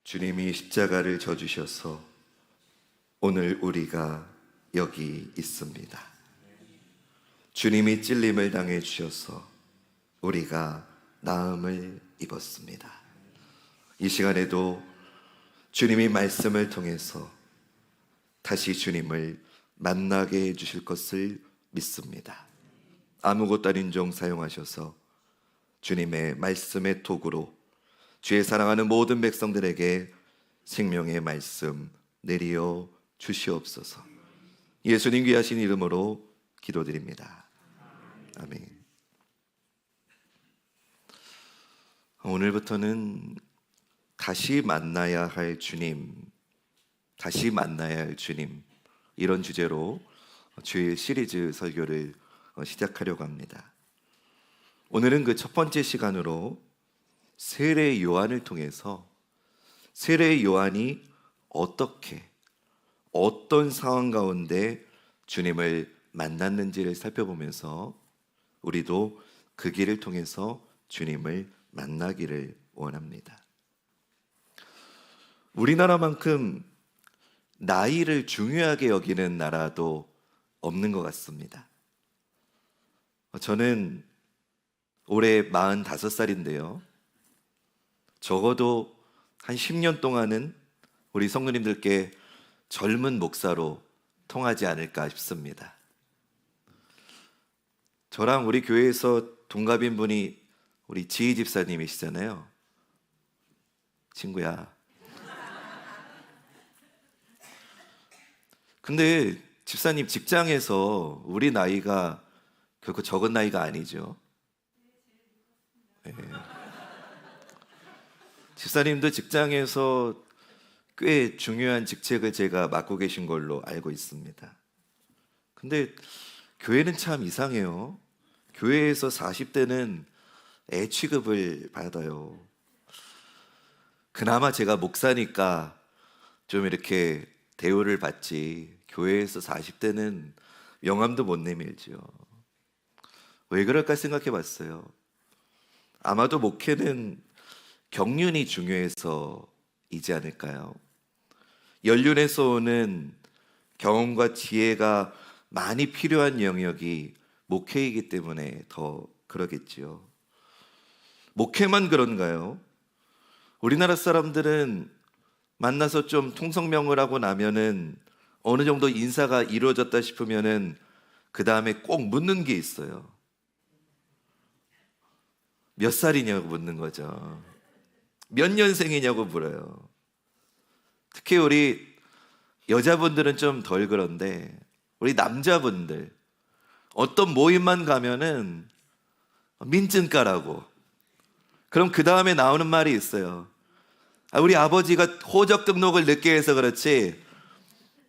주님이 십자가를 져주셔서 오늘 우리가 여기 있습니다. 주님이 찔림을 당해 주셔서 우리가 나음을 입었습니다. 이 시간에도 주님이 말씀을 통해서 다시 주님을 만나게 해주실 것을 믿습니다. 아무것도 아닌 종 사용하셔서 주님의 말씀의 톡으로 주의 사랑하는 모든 백성들에게 생명의 말씀 내리어 주시옵소서. 예수님 귀하신 이름으로 기도드립니다. 아멘. 오늘부터는 다시 만나야 할 주님, 다시 만나야 할 주님, 이런 주제로 주일 시리즈 설교를 시작하려고 합니다. 오늘은 그 첫 번째 시간으로 세례 요한을 통해서 세례 요한이 어떻게, 어떤 상황 가운데 주님을 만났는지를 살펴보면서 우리도 그 길을 통해서 주님을 만나기를 원합니다. 우리나라만큼 나이를 중요하게 여기는 나라도 없는 것 같습니다. 저는 올해 45살인데요. 적어도 한 10년 동안은 우리 성도님들께 젊은 목사로 통하지 않을까 싶습니다. 저랑 우리 교회에서 동갑인 분이 우리 지희 집사님이시잖아요. 친구야. 근데 집사님 직장에서 우리 나이가 결코 적은 나이가 아니죠. 네. 집사님도 직장에서 꽤 중요한 직책을 제가 맡고 계신 걸로 알고 있습니다. 근데 교회는 참 이상해요. 교회에서 40대는 애 취급을 받아요. 그나마 제가 목사니까 좀 이렇게 대우를 받지, 교회에서 40대는 명함도 못 내밀죠. 왜 그럴까 생각해 봤어요. 아마도 목회는 경륜이 중요해서이지 않을까요? 연륜에서 오는 경험과 지혜가 많이 필요한 영역이 목회이기 때문에 더 그러겠지요. 목회만 그런가요? 우리나라 사람들은 만나서 좀 통성명을 하고 나면은 어느 정도 인사가 이루어졌다 싶으면은 그 다음에 꼭 묻는 게 있어요. 몇 살이냐고 묻는 거죠. 몇 년생이냐고 물어요. 특히 우리 여자분들은 좀 덜 그런데 우리 남자분들 어떤 모임만 가면은 민증가라고. 그럼 그 다음에 나오는 말이 있어요. 우리 아버지가 호적 등록을 늦게 해서 그렇지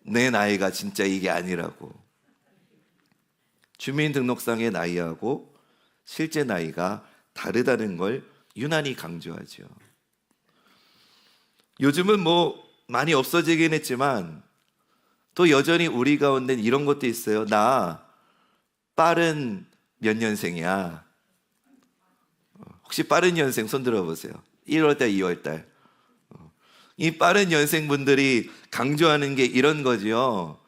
내 나이가 진짜 이게 아니라고. 주민등록상의 나이하고 실제 나이가 다르다는 걸 유난히 강조하죠. 요즘은 뭐 많이 없어지긴 했지만 또 여전히 우리 가운데는 이런 것도 있어요. 나 빠른 몇 년생이야. 혹시 빠른 년생 손 들어보세요. 1월달, 2월달. 이 빠른 년생분들이 강조하는 게 이런 거지요.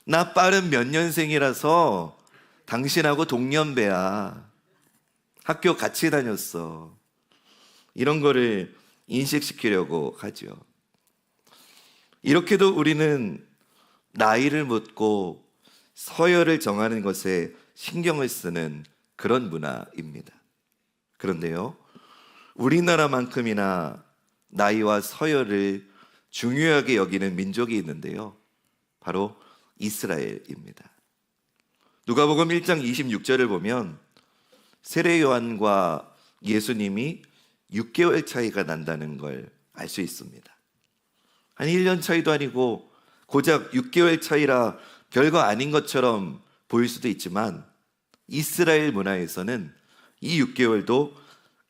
나 빠른 몇 년생이라서 당신하고 동년배야. 학교 같이 다녔어. 이런 거를 인식시키려고 하죠. 이렇게도 우리는 나이를 묻고 서열을 정하는 것에 신경을 쓰는 그런 문화입니다. 그런데요, 우리나라만큼이나 나이와 서열을 중요하게 여기는 민족이 있는데요, 바로 이스라엘입니다. 누가복음 1장 26절을 보면 세례 요한과 예수님이 6개월 차이가 난다는 걸 알 수 있습니다. 한 1년 차이도 아니고 고작 6개월 차이라 별거 아닌 것처럼 보일 수도 있지만 이스라엘 문화에서는 이 6개월도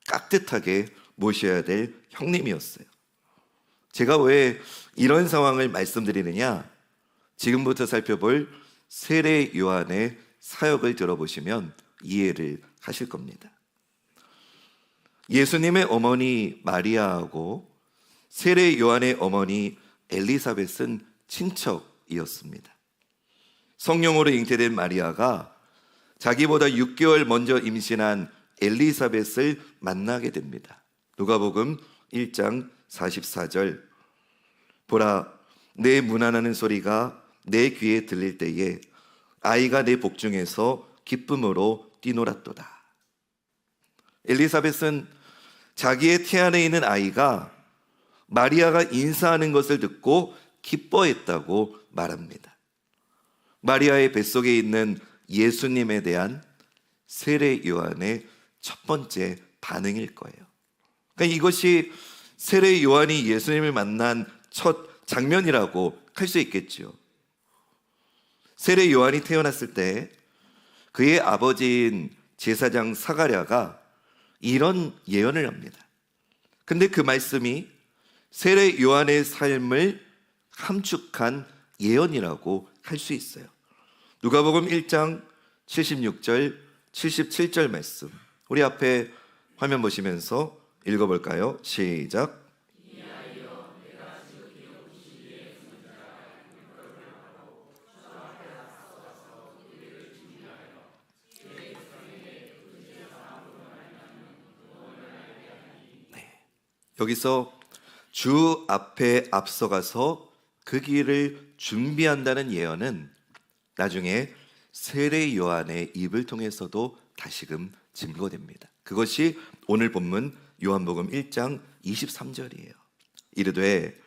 깍듯하게 모셔야 될 형님이었어요. 제가 왜 이런 상황을 말씀드리느냐? 지금부터 살펴볼 세례 요한의 사역을 들어보시면 이해를 하실 겁니다. 예수님의 어머니 마리아하고 세례 요한의 어머니 엘리사벳은 친척이었습니다. 성령으로 잉태된 마리아가 자기보다 6개월 먼저 임신한 엘리사벳을 만나게 됩니다. 누가복음 1장 44절. 보라, 내 문안하는 소리가 내 귀에 들릴 때에 아이가 내 복중에서 기쁨으로 뛰놀았도다. 엘리사벳은 자기의 태 안에 있는 아이가 마리아가 인사하는 것을 듣고 기뻐했다고 말합니다. 마리아의 뱃속에 있는 예수님에 대한 세례 요한의 첫 번째 반응일 거예요. 그러니까 이것이 세례 요한이 예수님을 만난 첫 장면이라고 할 수 있겠죠. 세례 요한이 태어났을 때 그의 아버지인 제사장 사가랴가 이런 예언을 합니다. 근데 그 말씀이 세례 요한의 삶을 함축한 예언이라고 할 수 있어요. 누가복음 1장 76절, 77절 말씀. 우리 앞에 화면 보시면서 읽어볼까요? 시작. 여기서 주 앞에 앞서가서 그 길을 준비한다는 예언은 나중에 세례 요한의 입을 통해서도 다시금 증거됩니다. 그것이 오늘 본문 요한복음 1장 23절이에요. 이르되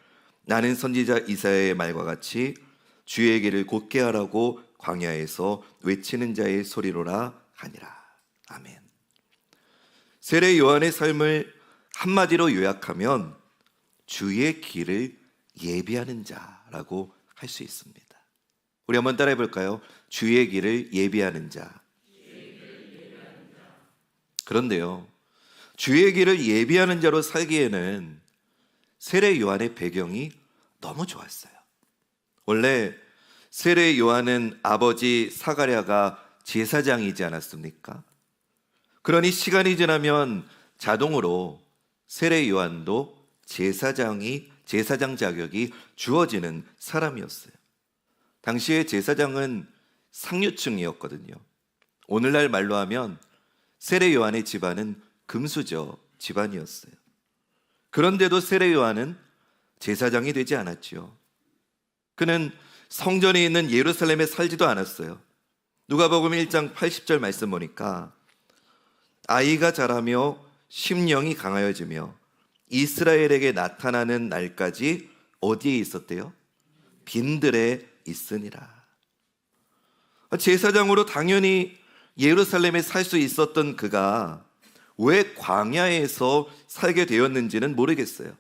나는 선지자 이사야의 말과 같이 주의 길을 곧게 하라고 광야에서 외치는 자의 소리로라 하니라. 아멘. 세례 요한의 삶을 한마디로 요약하면 주의 길을 예비하는 자라고 할 수 있습니다. 우리 한번 따라해 볼까요? 주의 길을 예비하는 자. 그런데요, 주의 길을 예비하는 자로 살기에는 세례 요한의 배경이 너무 좋았어요. 원래 세례 요한은 아버지 사가랴가 제사장이지 않았습니까? 그러니 시간이 지나면 자동으로 세례 요한도 제사장 자격이 주어지는 사람이었어요. 당시에 제사장은 상류층이었거든요. 오늘날 말로 하면 세례 요한의 집안은 금수저 집안이었어요. 그런데도 세례 요한은 제사장이 되지 않았죠. 그는 성전에 있는 예루살렘에 살지도 않았어요. 누가복음 1장 80절 말씀 보니까 아이가 자라며 심령이 강하여지며 이스라엘에게 나타나는 날까지 어디에 있었대요? 빈들에 있으니라. 제사장으로 당연히 예루살렘에 살 수 있었던 그가 왜 광야에서 살게 되었는지는 모르겠어요.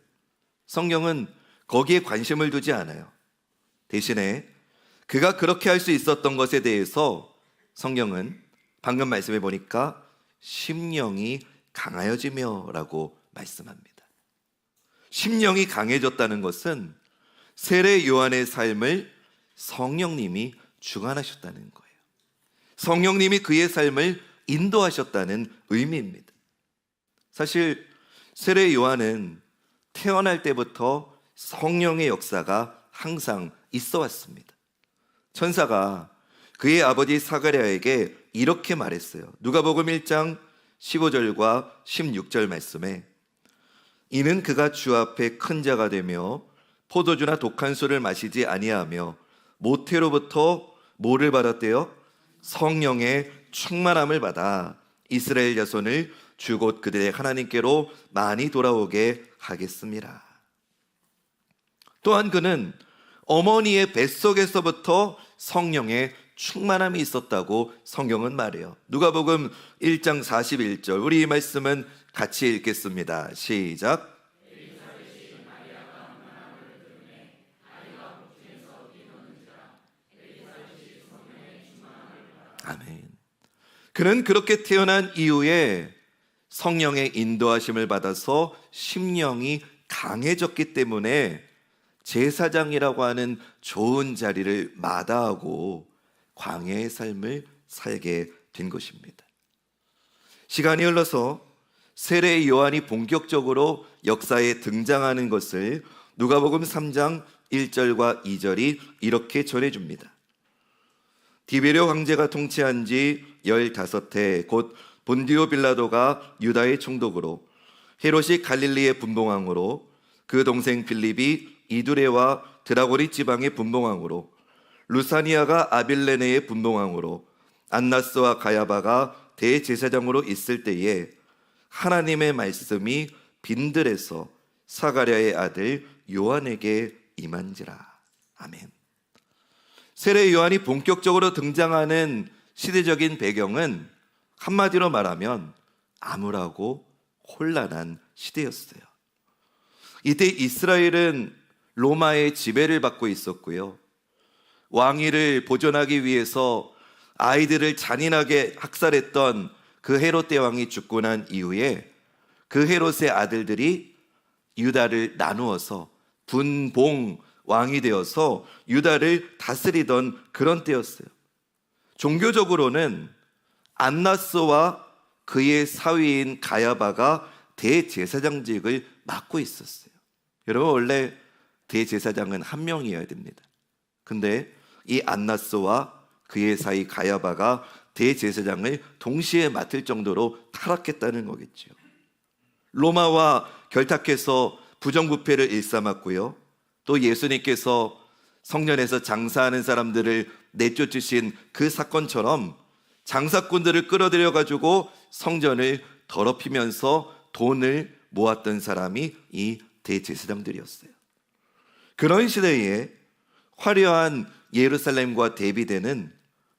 성경은 거기에 관심을 두지 않아요. 대신에 그가 그렇게 할 수 있었던 것에 대해서 성경은 방금 말씀해 보니까 심령이 강하여지며 라고 말씀합니다. 심령이 강해졌다는 것은 세례 요한의 삶을 성령님이 주관하셨다는 거예요. 성령님이 그의 삶을 인도하셨다는 의미입니다. 사실 세례 요한은 태어날 때부터 성령의 역사가 항상 있어 왔습니다. 천사가 그의 아버지 사가랴에게 이렇게 말했어요. 누가복음 1장 15절과 16절 말씀에 이는 그가 주 앞에 큰 자가 되며 포도주나 독한 술을 마시지 아니하며 모태로부터 뭐를 받았대요? 성령의 충만함을 받아 이스라엘 자손을 주 곧 그들의 하나님께로 많이 돌아오게 하겠습니다. 또한 그는 어머니의 뱃속에서부터 성령의 충만함이 있었다고 성경은 말해요. 누가복음 1장 41절. 우리 이 말씀은 같이 읽겠습니다. 시작. 아멘. 그는 그렇게 태어난 이후에 성령의 인도하심을 받아서 심령이 강해졌기 때문에 제사장이라고 하는 좋은 자리를 마다하고 광야의 삶을 살게 된 것입니다. 시간이 흘러서 세례 요한이 본격적으로 역사에 등장하는 것을 누가복음 3장 1절과 2절이 이렇게 전해줍니다. 디베레오 황제가 통치한 지 15해 곧 본디오 빌라도가 유다의 총독으로, 헤롯이 갈릴리의 분봉왕으로, 그 동생 빌립이 이두레와 드라고리 지방의 분봉왕으로, 루사니아가 아빌레네의 분봉왕으로, 안나스와 가야바가 대제사장으로 있을 때에 하나님의 말씀이 빈들에서 사가랴의 아들 요한에게 임한지라. 아멘. 세례 요한이 본격적으로 등장하는 시대적인 배경은 한마디로 말하면 암울하고 혼란한 시대였어요. 이때 이스라엘은 로마의 지배를 받고 있었고요, 왕위를 보존하기 위해서 아이들을 잔인하게 학살했던 그 헤롯 대왕이 죽고 난 이후에 그 헤롯의 아들들이 유다를 나누어서 분봉 왕이 되어서 유다를 다스리던 그런 때였어요. 종교적으로는 안나스와 그의 사위인 가야바가 대제사장직을 맡고 있었어요. 여러분, 원래 대제사장은 한 명이어야 됩니다. 근데 이 안나스와 그의 사위 가야바가 대제사장을 동시에 맡을 정도로 타락했다는 거겠죠. 로마와 결탁해서 부정부패를 일삼았고요, 또 예수님께서 성전에서 장사하는 사람들을 내쫓으신 그 사건처럼 장사꾼들을 끌어들여 가지고 성전을 더럽히면서 돈을 모았던 사람이 이 대제사장들이었어요. 그런 시대에 화려한 예루살렘과 대비되는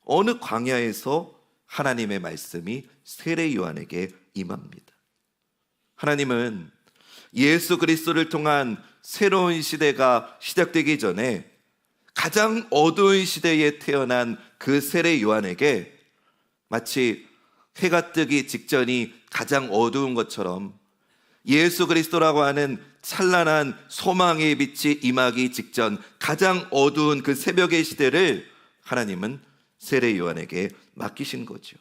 어느 광야에서 하나님의 말씀이 세례 요한에게 임합니다. 하나님은 예수 그리스도를 통한 새로운 시대가 시작되기 전에 가장 어두운 시대에 태어난 그 세례 요한에게 마치 해가 뜨기 직전이 가장 어두운 것처럼 예수 그리스도라고 하는 찬란한 소망의 빛이 임하기 직전 가장 어두운 그 새벽의 시대를 하나님은 세례 요한에게 맡기신 거죠.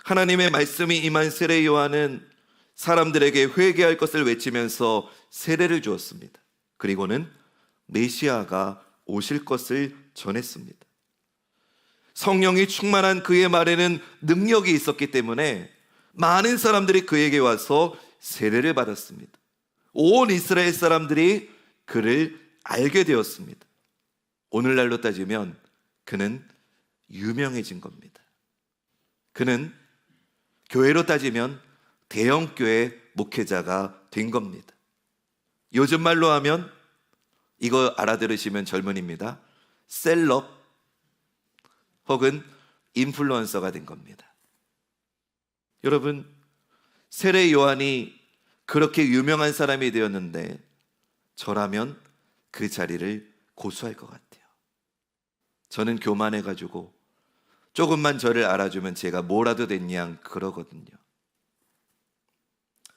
하나님의 말씀이 임한 세례 요한은 사람들에게 회개할 것을 외치면서 세례를 주었습니다. 그리고는 메시아가 오실 것을 전했습니다. 성령이 충만한 그의 말에는 능력이 있었기 때문에 많은 사람들이 그에게 와서 세례를 받았습니다. 온 이스라엘 사람들이 그를 알게 되었습니다. 오늘날로 따지면 그는 유명해진 겁니다. 그는 교회로 따지면 대형교회 목회자가 된 겁니다. 요즘 말로 하면 이거 알아들으시면 젊은입니다. 셀럽 혹은 인플루언서가 된 겁니다. 여러분, 세례 요한이 그렇게 유명한 사람이 되었는데 저라면 그 자리를 고수할 것 같아요. 저는 교만해가지고 조금만 저를 알아주면 제가 뭐라도 됐냐 그러거든요.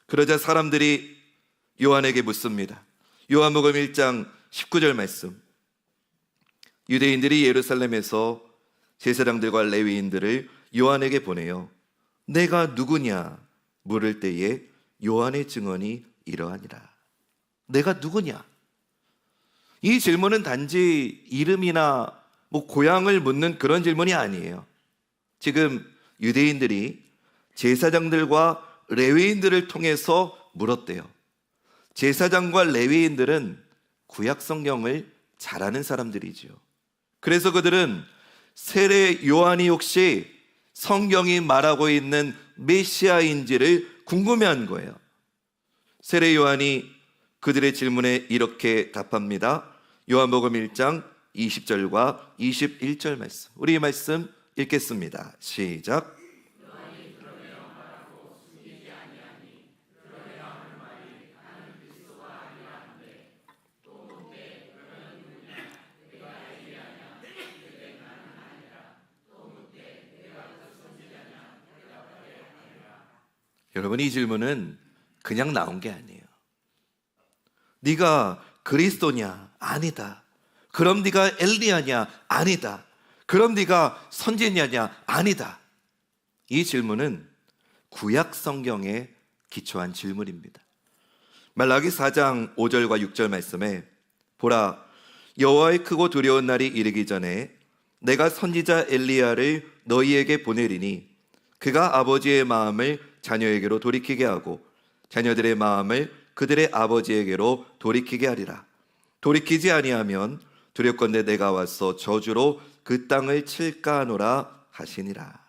그러자 사람들이 요한에게 묻습니다. 요한복음 1장 19절 말씀. 유대인들이 예루살렘에서 제사장들과 레위인들을 요한에게 보내요. 내가 누구냐 물을 때에 요한의 증언이 이러하니라. 내가 누구냐? 이 질문은 단지 이름이나 고향을 묻는 그런 질문이 아니에요. 지금 유대인들이 제사장들과 레위인들을 통해서 물었대요. 제사장과 레위인들은 구약 성경을 잘 아는 사람들이죠. 그래서 그들은 세례 요한이 혹시 성경이 말하고 있는 메시아인지를 궁금해한 거예요. 세례 요한이 그들의 질문에 이렇게 답합니다. 요한복음 1장 20절과 21절 말씀. 우리 이 말씀 읽겠습니다. 시작. 여러분, 이 질문은 그냥 나온 게 아니에요. 네가 그리스도냐? 아니다. 그럼 네가 엘리야냐? 아니다. 그럼 네가 선지자냐? 아니다. 이 질문은 구약 성경에 기초한 질문입니다. 말라기 4장 5절과 6절 말씀에 보라, 여호와의 크고 두려운 날이 이르기 전에 내가 선지자 엘리야를 너희에게 보내리니 그가 아버지의 마음을 자녀에게로 돌이키게 하고 자녀들의 마음을 그들의 아버지에게로 돌이키게 하리라. 돌이키지 아니하면 두렵건대 내가 와서 저주로 그 땅을 칠까 하노라 하시니라.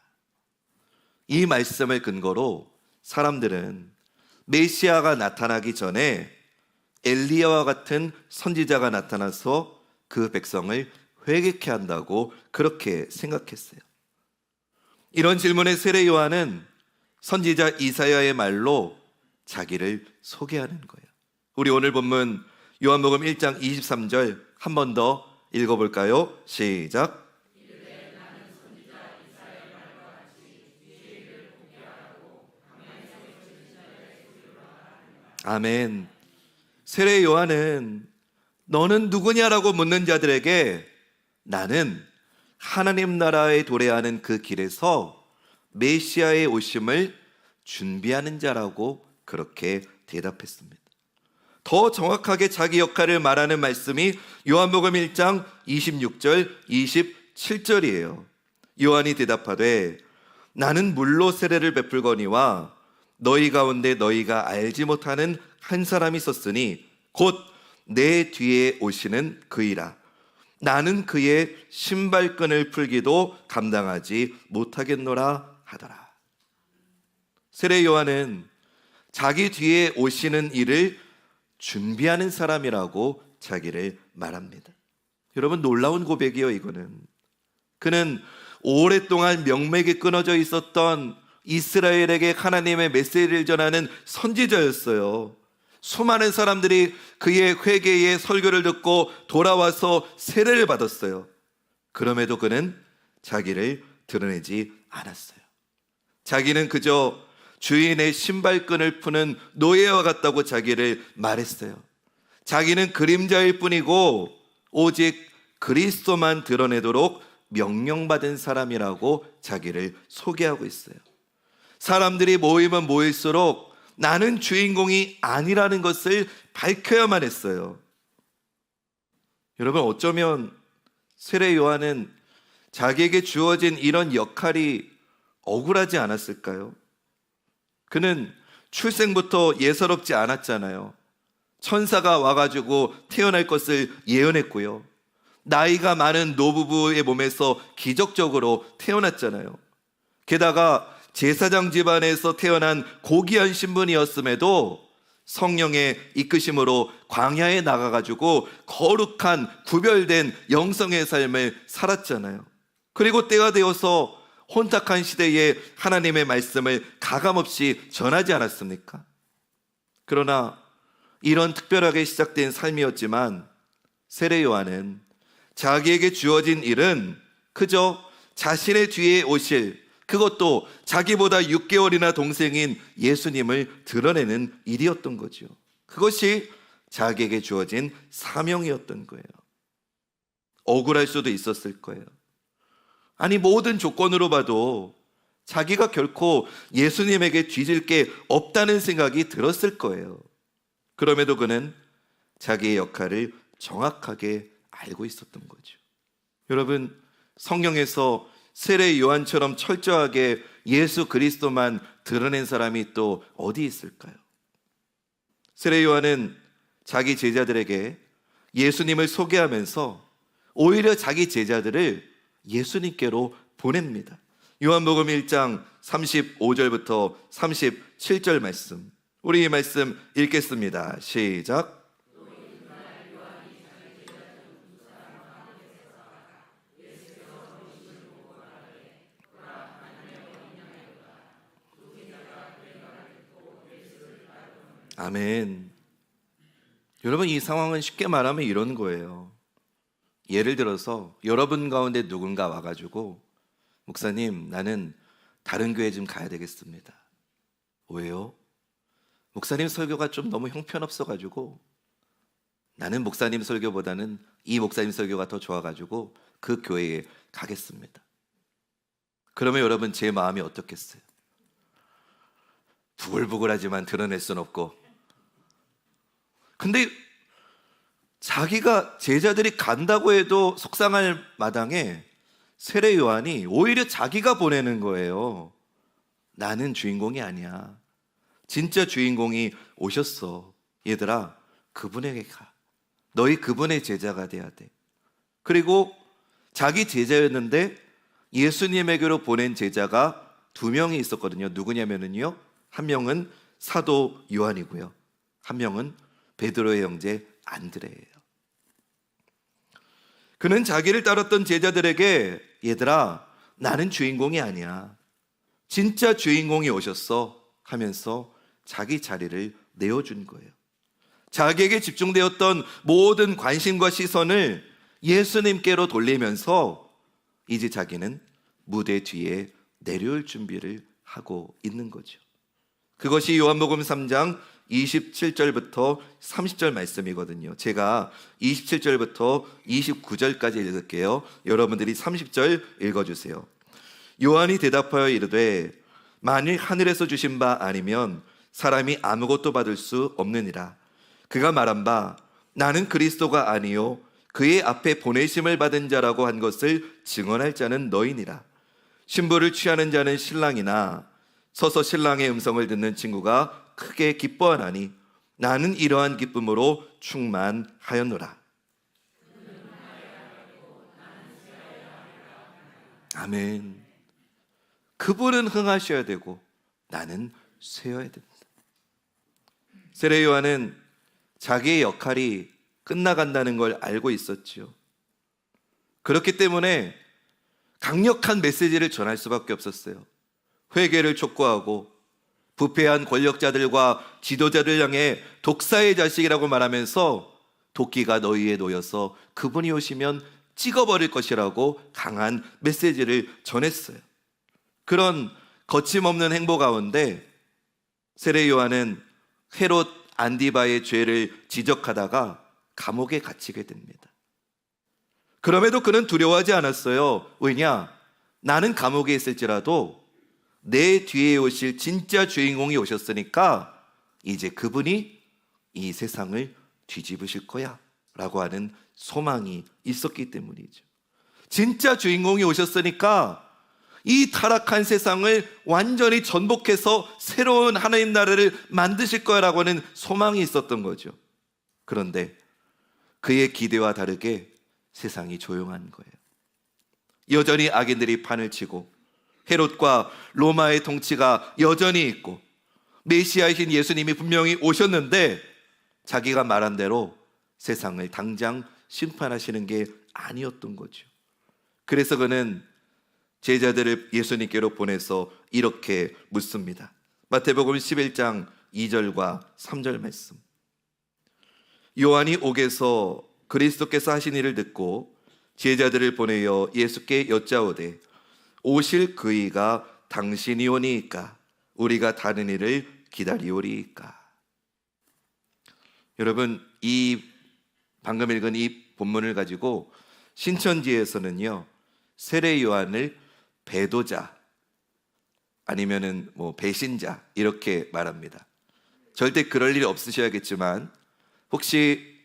이 말씀을 근거로 사람들은 메시아가 나타나기 전에 엘리야와 같은 선지자가 나타나서 그 백성을 회개케 한다고 그렇게 생각했어요. 이런 질문에 세례 요한은 선지자 이사야의 말로 자기를 소개하는 거예요. 우리 오늘 본문 요한복음 1장 23절 한 번 더 읽어볼까요? 시작. 아멘. 세례 요한은 너는 누구냐라고 묻는 자들에게 나는 하나님 나라에 도래하는 그 길에서 메시아의 오심을 준비하는 자라고 그렇게 대답했습니다. 더 정확하게 자기 역할을 말하는 말씀이 요한복음 1장 26절 27절이에요. 요한이 대답하되 나는 물로 세례를 베풀거니와 너희 가운데 너희가 알지 못하는 한 사람이 있었으니 곧 내 뒤에 오시는 그이라. 나는 그의 신발끈을 풀기도 감당하지 못하겠노라 하더라. 세례 요한은 자기 뒤에 오시는 이를 준비하는 사람이라고 자기를 말합니다. 여러분, 놀라운 고백이요 이거는. 그는 오랫동안 명맥이 끊어져 있었던 이스라엘에게 하나님의 메시지를 전하는 선지자였어요. 수많은 사람들이 그의 회개의 설교를 듣고 돌아와서 세례를 받았어요. 그럼에도 그는 자기를 드러내지 않았어요. 자기는 그저 주인의 신발끈을 푸는 노예와 같다고 자기를 말했어요. 자기는 그림자일 뿐이고 오직 그리스도만 드러내도록 명령받은 사람이라고 자기를 소개하고 있어요. 사람들이 모이면 모일수록 나는 주인공이 아니라는 것을 밝혀야만 했어요. 여러분, 어쩌면 세례 요한은 자기에게 주어진 이런 역할이 억울하지 않았을까요? 그는 출생부터 예사롭지 않았잖아요. 천사가 와가지고 태어날 것을 예언했고요. 나이가 많은 노부부의 몸에서 기적적으로 태어났잖아요. 게다가 제사장 집안에서 태어난 고귀한 신분이었음에도 성령의 이끄심으로 광야에 나가가지고 거룩한 구별된 영성의 삶을 살았잖아요. 그리고 때가 되어서 혼탁한 시대에 하나님의 말씀을 가감없이 전하지 않았습니까? 그러나 이런 특별하게 시작된 삶이었지만 세례 요한은 자기에게 주어진 일은 그저 자신의 뒤에 오실, 그것도 자기보다 6개월이나 동생인 예수님을 드러내는 일이었던 거죠. 그것이 자기에게 주어진 사명이었던 거예요. 억울할 수도 있었을 거예요. 아니, 모든 조건으로 봐도 자기가 결코 예수님에게 뒤질 게 없다는 생각이 들었을 거예요. 그럼에도 그는 자기의 역할을 정확하게 알고 있었던 거죠. 여러분, 성경에서 세례 요한처럼 철저하게 예수 그리스도만 드러낸 사람이 또 어디 있을까요? 세례 요한은 자기 제자들에게 예수님을 소개하면서 오히려 자기 제자들을 예수님께로 보냅니다. 요한복음 1장 35절부터 37절 말씀, 우리 이 말씀 읽겠습니다. 시작. 아멘. 여러분, 이 상황은 쉽게 말하면 이런 거예요. 예를 들어서 여러분 가운데 누군가 와가지고 목사님, 나는 다른 교회 좀 가야 되겠습니다. 왜요? 목사님 설교가 좀 너무 형편없어가지고 나는 목사님 설교보다는 이 목사님 설교가 더 좋아가지고 그 교회에 가겠습니다. 그러면 여러분, 제 마음이 어떻겠어요? 부글부글하지만 드러낼 순 없고. 근데 자기가 제자들이 간다고 해도 속상할 마당에 세례 요한이 오히려 자기가 보내는 거예요. 나는 주인공이 아니야. 진짜 주인공이 오셨어. 얘들아, 그분에게 가. 너희 그분의 제자가 돼야 돼. 그리고 자기 제자였는데 예수님에게로 보낸 제자가 2명이 있었거든요. 누구냐면요, 한 명은 사도 요한이고요, 한 명은 베드로의 형제 안드레예요. 그는 자기를 따랐던 제자들에게 얘들아, 나는 주인공이 아니야. 진짜 주인공이 오셨어 하면서 자기 자리를 내어준 거예요. 자기에게 집중되었던 모든 관심과 시선을 예수님께로 돌리면서 이제 자기는 무대 뒤에 내려올 준비를 하고 있는 거죠. 그것이 요한복음 3장 27절부터 30절 말씀이거든요. 제가 27절부터 29절까지 읽을게요. 여러분들이 30절 읽어주세요. 요한이 대답하여 이르되 만일 하늘에서 주신 바 아니면 사람이 아무것도 받을 수 없느니라. 그가 말한 바 나는 그리스도가 아니요 그의 앞에 보내심을 받은 자라고 한 것을 증언할 자는 너희니라. 신부를 취하는 자는 신랑이나 서서 신랑의 음성을 듣는 친구가 크게 기뻐하나니 나는 이러한 기쁨으로 충만하였노라. 아멘. 그분은 흥하셔야 되고 나는 쇠어야 됩니다. 세례 요한은 자기의 역할이 끝나간다는 걸 알고 있었지요. 그렇기 때문에 강력한 메시지를 전할 수밖에 없었어요. 회개를 촉구하고 부패한 권력자들과 지도자를 향해 독사의 자식이라고 말하면서 도끼가 너희에 놓여서 그분이 오시면 찍어버릴 것이라고 강한 메시지를 전했어요. 그런 거침없는 행보 가운데 세례 요한은 헤롯 안디바의 죄를 지적하다가 감옥에 갇히게 됩니다. 그럼에도 그는 두려워하지 않았어요. 왜냐? 나는 감옥에 있을지라도 내 뒤에 오실 진짜 주인공이 오셨으니까 이제 그분이 이 세상을 뒤집으실 거야 라고 하는 소망이 있었기 때문이죠. 진짜 주인공이 오셨으니까 이 타락한 세상을 완전히 전복해서 새로운 하나님 나라를 만드실 거라고 하는 소망이 있었던 거죠. 그런데 그의 기대와 다르게 세상이 조용한 거예요. 여전히 악인들이 판을 치고 헤롯과 로마의 통치가 여전히 있고 메시아이신 예수님이 분명히 오셨는데 자기가 말한 대로 세상을 당장 심판하시는 게 아니었던 거죠. 그래서 그는 제자들을 예수님께로 보내서 이렇게 묻습니다. 마태복음 11장 2절과 3절 말씀. 요한이 옥에서 그리스도께서 하신 일을 듣고 제자들을 보내어 예수께 여짜오되 오실 그이가 당신이오니이까 우리가 다른 일을 기다리오리이까. 여러분, 이 방금 읽은 이 본문을 가지고 신천지에서는요, 세례 요한을 배도자 아니면은 배신자 이렇게 말합니다. 절대 그럴 일이 없으셔야겠지만 혹시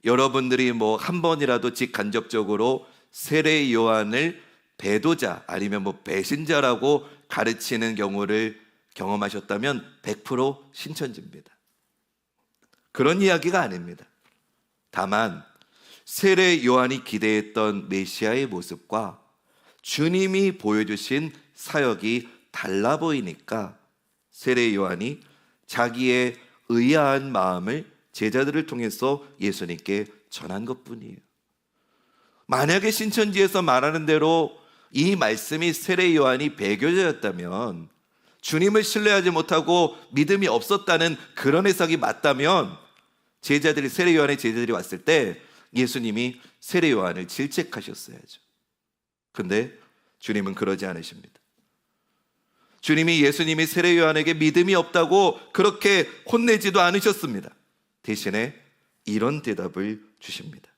여러분들이 한 번이라도 직간접적으로 세례 요한을 배도자 아니면 배신자라고 가르치는 경우를 경험하셨다면 100% 신천지입니다. 그런 이야기가 아닙니다. 다만 세례 요한이 기대했던 메시아의 모습과 주님이 보여주신 사역이 달라 보이니까 세례 요한이 자기의 의아한 마음을 제자들을 통해서 예수님께 전한 것뿐이에요. 만약에 신천지에서 말하는 대로 이 말씀이 세례 요한이 배교자였다면, 주님을 신뢰하지 못하고 믿음이 없었다는 그런 해석이 맞다면 세례 요한의 제자들이 왔을 때 예수님이 세례 요한을 질책하셨어야죠. 근데 주님은 그러지 않으십니다. 주님이 예수님이 세례 요한에게 믿음이 없다고 그렇게 혼내지도 않으셨습니다. 대신에 이런 대답을 주십니다.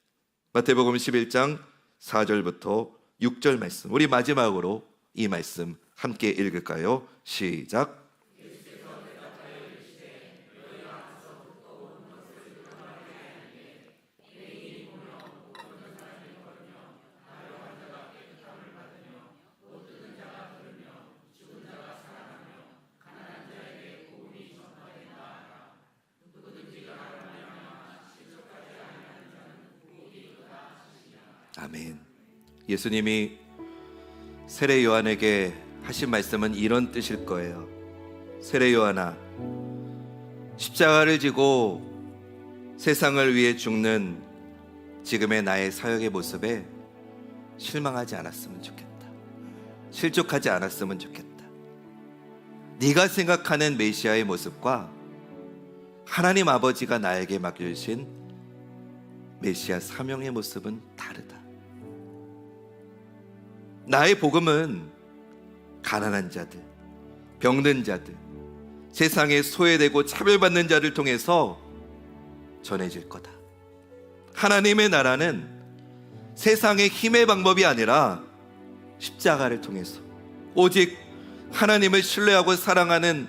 마태복음 11장 4절부터 6절 말씀, 우리 마지막으로 이 말씀 함께 읽을까요? 시작. 아멘. 예수님이 세례 요한에게 하신 말씀은 이런 뜻일 거예요. 세례 요한아, 십자가를 지고 세상을 위해 죽는 지금의 나의 사역의 모습에 실망하지 않았으면 좋겠다. 실족하지 않았으면 좋겠다. 네가 생각하는 메시아의 모습과 하나님 아버지가 나에게 맡겨주신 메시아 사명의 모습은 다르다. 나의 복음은 가난한 자들, 병든 자들, 세상에 소외되고 차별받는 자를 통해서 전해질 거다. 하나님의 나라는 세상의 힘의 방법이 아니라 십자가를 통해서 오직 하나님을 신뢰하고 사랑하는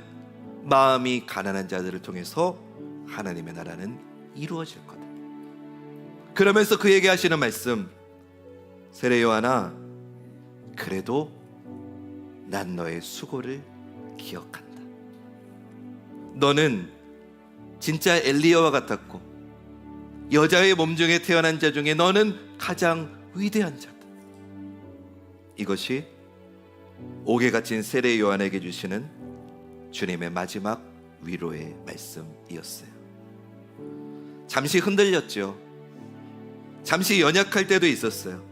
마음이 가난한 자들을 통해서 하나님의 나라는 이루어질 거다. 그러면서 그에게 하시는 말씀, 세례 요한아, 그래도 난 너의 수고를 기억한다. 너는 진짜 엘리야와 같았고 여자의 몸 중에 태어난 자 중에 너는 가장 위대한 자다. 이것이 옥에 갇힌 세례 요한에게 주시는 주님의 마지막 위로의 말씀이었어요. 잠시 흔들렸죠. 잠시 연약할 때도 있었어요.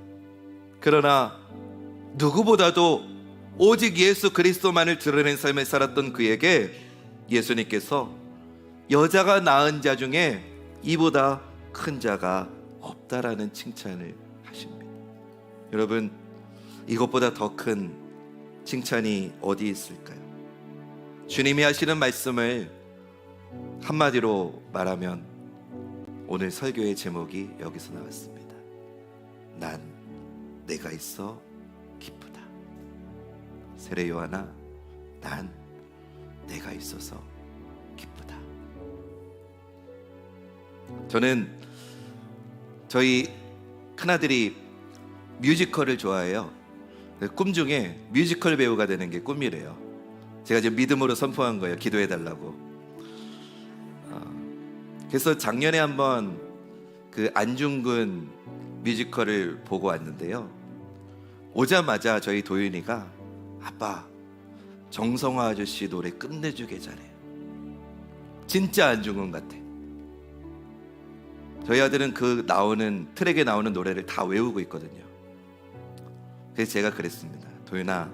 그러나 누구보다도 오직 예수 그리스도만을 드러낸 삶을 살았던 그에게 예수님께서 여자가 낳은 자 중에 이보다 큰 자가 없다라는 칭찬을 하십니다. 여러분, 이것보다 더 큰 칭찬이 어디 있을까요? 주님이 하시는 말씀을 한마디로 말하면 오늘 설교의 제목이 여기서 나왔습니다. 난 내가 있어 기쁘다. 세례 요한아, 난 내가 있어서 기쁘다. 저는 저희 큰아들이 뮤지컬을 좋아해요. 꿈 중에 뮤지컬 배우가 되는 게 꿈이래요. 제가 지금 믿음으로 선포한 거예요. 기도해달라고. 그래서 작년에 한번 그 안중근 뮤지컬을 보고 왔는데요. 오자마자 저희 도윤이가 아빠, 정성화 아저씨 노래 끝내주게 잘해. 진짜 안중근 같아. 저희 아들은 그 나오는 트랙에 나오는 노래를 다 외우고 있거든요. 그래서 제가 그랬습니다. 도윤아,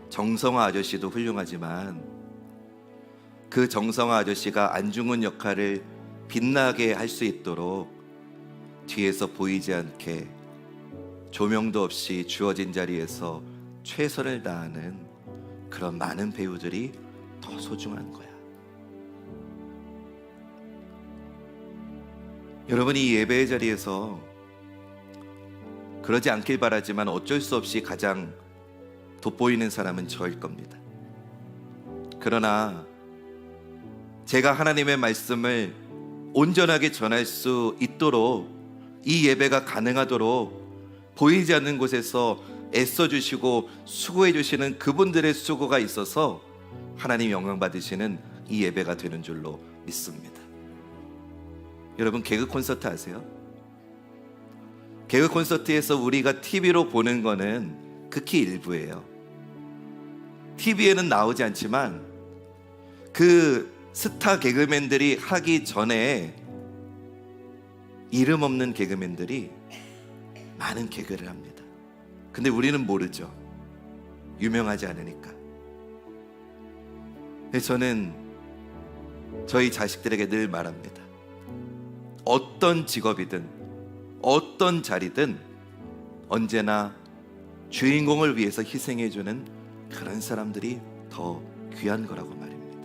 정성화 아저씨도 훌륭하지만 그 정성화 아저씨가 안중근 역할을 빛나게 할 수 있도록 뒤에서 보이지 않게 조명도 없이 주어진 자리에서 최선을 다하는 그런 많은 배우들이 더 소중한 거야. 여러분이 이 예배의 자리에서 그러지 않길 바라지만 어쩔 수 없이 가장 돋보이는 사람은 저일 겁니다. 그러나 제가 하나님의 말씀을 온전하게 전할 수 있도록 이 예배가 가능하도록 보이지 않는 곳에서 애써주시고 수고해주시는 그분들의 수고가 있어서 하나님 영광 받으시는 이 예배가 되는 줄로 믿습니다. 여러분, 개그 콘서트 아세요? 개그 콘서트에서 우리가 TV로 보는 거는 극히 일부예요. TV에는 나오지 않지만 그 스타 개그맨들이 하기 전에 이름 없는 개그맨들이 많은 개그를 합니다. 근데 우리는 모르죠. 유명하지 않으니까. 그래서 저는 저희 자식들에게 늘 말합니다. 어떤 직업이든 어떤 자리든 언제나 주인공을 위해서 희생해주는 그런 사람들이 더 귀한 거라고 말입니다.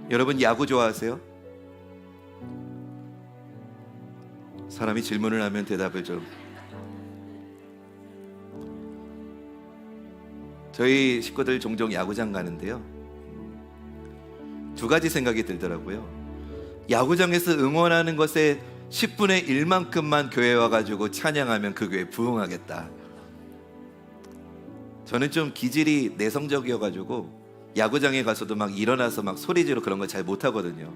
여러분, 야구 좋아하세요? 사람이 질문을 하면 대답을 좀. 저희 식구들 종종 야구장 가는데요, 두 가지 생각이 들더라고요. 야구장에서 응원하는 것에 10분의 1만큼만 교회 와가지고 찬양하면 그 교회 부흥하겠다. 저는 좀 기질이 내성적이어가지고 야구장에 가서도 막 일어나서 막 소리 지르고 그런 걸 잘 못하거든요.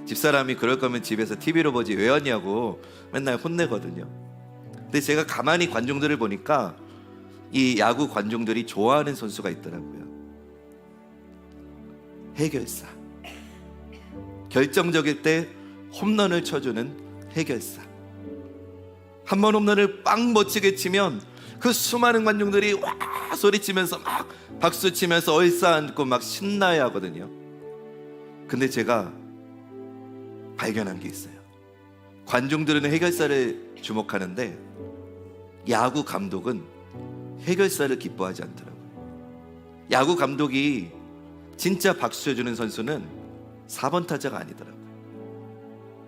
집사람이 그럴 거면 집에서 TV로 보지 왜 왔냐고 맨날 혼내거든요. 근데 제가 가만히 관중들을 보니까 이 야구 관중들이 좋아하는 선수가 있더라고요. 해결사. 결정적일 때 홈런을 쳐주는 해결사. 한 번 홈런을 빵 멋지게 치면 그 수많은 관중들이 와 소리치면서 막 박수 치면서 얼싸안고 막 신나야 하거든요. 근데 제가 발견한 게 있어요. 관중들은 해결사를 주목하는데 야구 감독은 해결사를 기뻐하지 않더라고요. 야구 감독이 진짜 박수 쳐주는 선수는 4번 타자가 아니더라고요.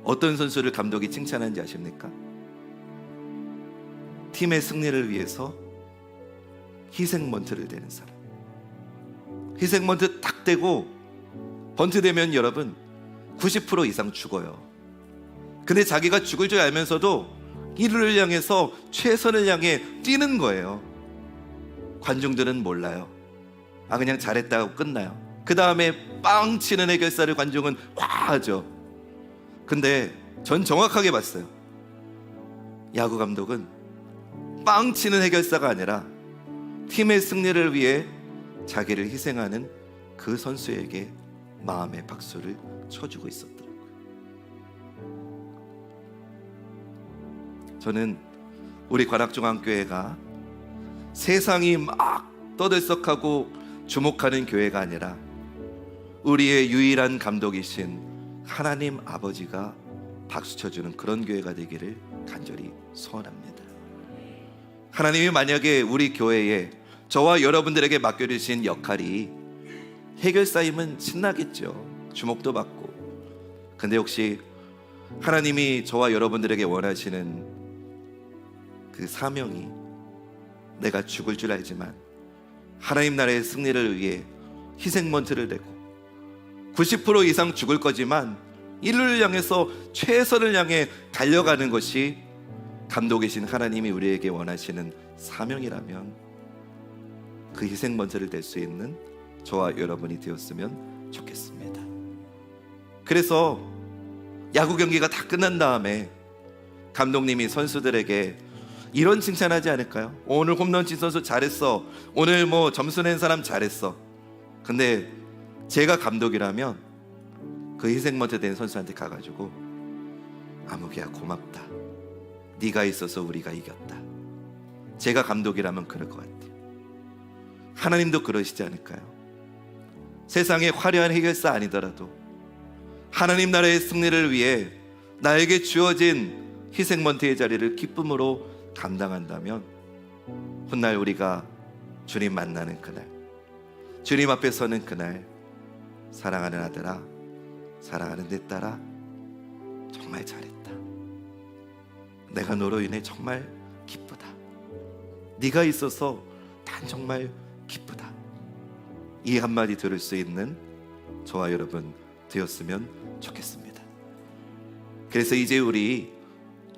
어떤 선수를 감독이 칭찬하는지 아십니까? 팀의 승리를 위해서 희생 번트를 대는 사람. 희생 번트 딱 대고 번트 되면 여러분 90% 이상 죽어요. 근데 자기가 죽을 줄 알면서도 이루를 향해서 최선을 향해 뛰는 거예요. 관중들은 몰라요. 그냥 잘했다고 끝나요. 그 다음에 빵 치는 해결사를 관중은 와 하죠. 근데 전 정확하게 봤어요. 야구 감독은 빵 치는 해결사가 아니라 팀의 승리를 위해 자기를 희생하는 그 선수에게 마음의 박수를 쳐주고 있었더라고요. 저는 우리 관악중앙교회가 세상이 막 떠들썩하고 주목하는 교회가 아니라 우리의 유일한 감독이신 하나님 아버지가 박수 쳐주는 그런 교회가 되기를 간절히 소원합니다. 하나님이 만약에 우리 교회에 저와 여러분들에게 맡겨주신 역할이 해결사임은 신나겠죠. 주목도 받고. 근데 혹시 하나님이 저와 여러분들에게 원하시는 그 사명이 내가 죽을 줄 알지만 하나님 나라의 승리를 위해 희생먼트를 내고 90% 이상 죽을 거지만 인류를 향해서 최선을 향해 달려가는 것이 감독이신 하나님이 우리에게 원하시는 사명이라면 그 희생먼트를 낼 수 있는 저와 여러분이 되었으면 좋겠습니다. 그래서 야구 경기가 다 끝난 다음에 감독님이 선수들에게 이런 칭찬하지 않을까요? 오늘 홈런 친 선수 잘했어. 오늘 뭐 점수 낸 사람 잘했어. 근데 제가 감독이라면 그 희생먼트 된 선수한테 가가지고 아무개야 고맙다. 네가 있어서 우리가 이겼다. 제가 감독이라면 그럴 것 같아요. 하나님도 그러시지 않을까요? 세상의 화려한 해결사 아니더라도 하나님 나라의 승리를 위해 나에게 주어진 희생먼트의 자리를 기쁨으로 감당한다면 훗날 우리가 주님 만나는 그날, 주님 앞에 서는 그날, 사랑하는 아들아, 사랑하는 내 딸아, 정말 잘했다. 내가 너로 인해 정말 기쁘다. 네가 있어서 난 정말 기쁘다. 이 한마디 들을 수 있는 저와 여러분 되었으면 좋겠습니다. 그래서 이제 우리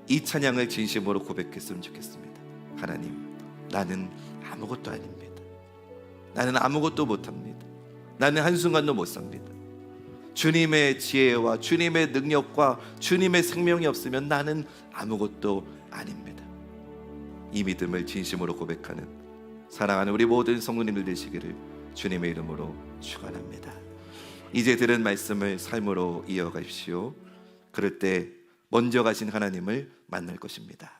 이 찬양을 진심으로 고백했으면 좋겠습니다. 하나님, 나는 아무것도 아닙니다. 나는 아무것도 못합니다. 나는 한순간도 못 삽니다. 주님의 지혜와 주님의 능력과 주님의 생명이 없으면 나는 아무것도 아닙니다. 이 믿음을 진심으로 고백하는 사랑하는 우리 모든 성도님들 되시기를 주님의 이름으로 축원합니다. 이제 들은 말씀을 삶으로 이어가십시오. 그럴 때 먼저 가신 하나님을 만날 것입니다.